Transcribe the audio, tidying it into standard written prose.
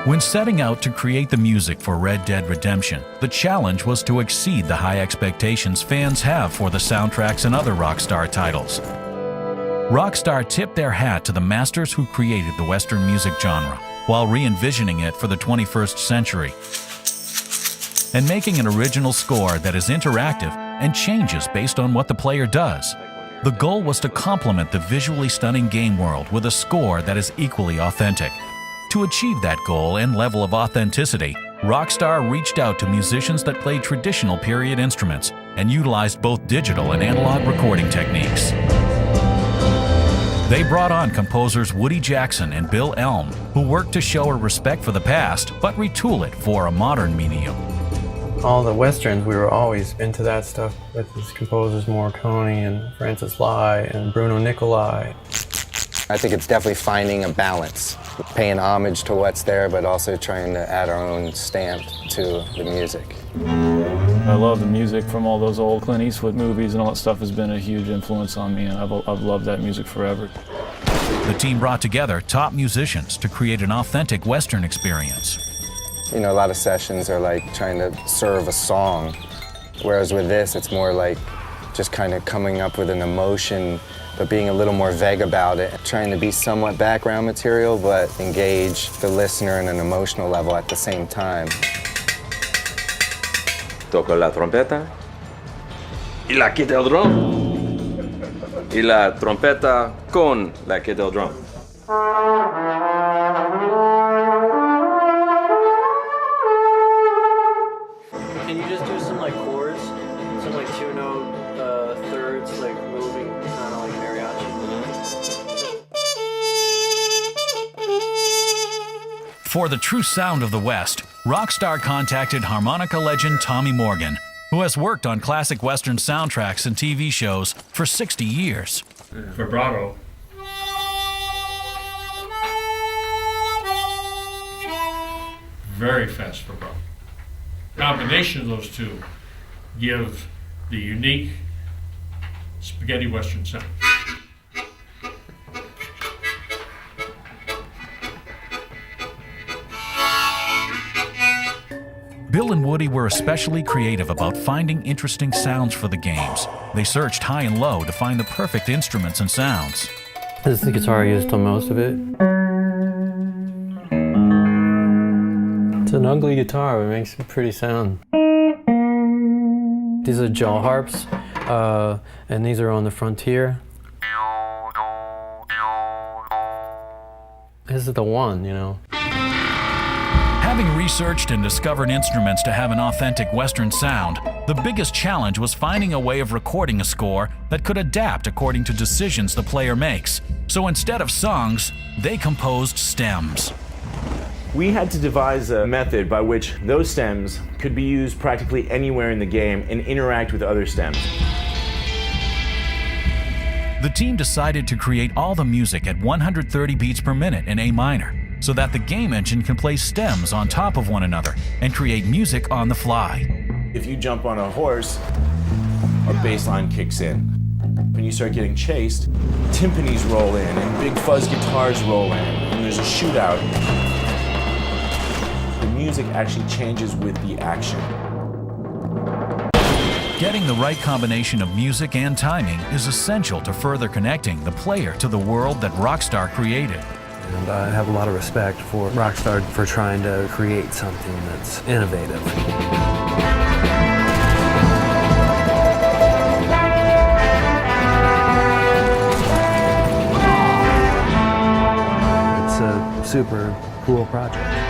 When setting out to create the music for Red Dead Redemption, the challenge was to exceed the high expectations fans have for the soundtracks and other Rockstar titles. Rockstar tipped their hat to the masters who created the Western music genre, while re-envisioning it for the 21st century, and making an original score that is interactive and changes based on what the player does. The goal was to complement the visually stunning game world with a score that is equally authentic. To achieve that goal and level of authenticity, Rockstar reached out to musicians that played traditional period instruments and utilized both digital and analog recording techniques. They brought on composers Woody Jackson and Bill Elm, who worked to show a respect for the past but retool it for a modern medium. All the westerns, we were always into that stuff with these composers Morricone and Francis Lai and Bruno Nicolai. I think it's definitely finding a balance, paying homage to what's there, but also trying to add our own stamp to the music. I love the music from all those old Clint Eastwood movies, and all that stuff has been a huge influence on me, and I've loved that music forever. The team brought together top musicians to create an authentic Western experience. You know, a lot of sessions are like trying to serve a song, whereas with this, it's more like just kind of coming up with an emotion, but being a little more vague about it, trying to be somewhat background material, but engage the listener in an emotional level at the same time. Toco la trompeta y la kit del drum y la trompeta con la kit del drum. Can you just do some like chords, some like two-note thirds, like moving, kind of like mariachi? For the true sound of the West, Rockstar contacted harmonica legend Tommy Morgan, who has worked on classic Western soundtracks and TV shows for 60 years. Vibrato. Very fast vibrato. Combination of those two give the unique spaghetti Western sound. Bill and Woody were especially creative about finding interesting sounds for the games. They searched high and low to find the perfect instruments and sounds. This is the guitar I used on most of it. It's an ugly guitar, but it makes a pretty sound. These are jaw harps, and these are on the Frontier. This is the one, you know. Having researched and discovered instruments to have an authentic Western sound, the biggest challenge was finding a way of recording a score that could adapt according to decisions the player makes. So instead of songs, they composed stems. We had to devise a method by which those stems could be used practically anywhere in the game and interact with other stems. The team decided to create all the music at 130 beats per minute in A minor, so that the game engine can play stems on top of one another and create music on the fly. If you jump on a horse, a bass line kicks in. When you start getting chased, timpanis roll in and big fuzz guitars roll in, and there's a shootout. The music actually changes with the action. Getting the right combination of music and timing is essential to further connecting the player to the world that Rockstar created. And I have a lot of respect for Rockstar for trying to create something that's innovative. It's a super cool project.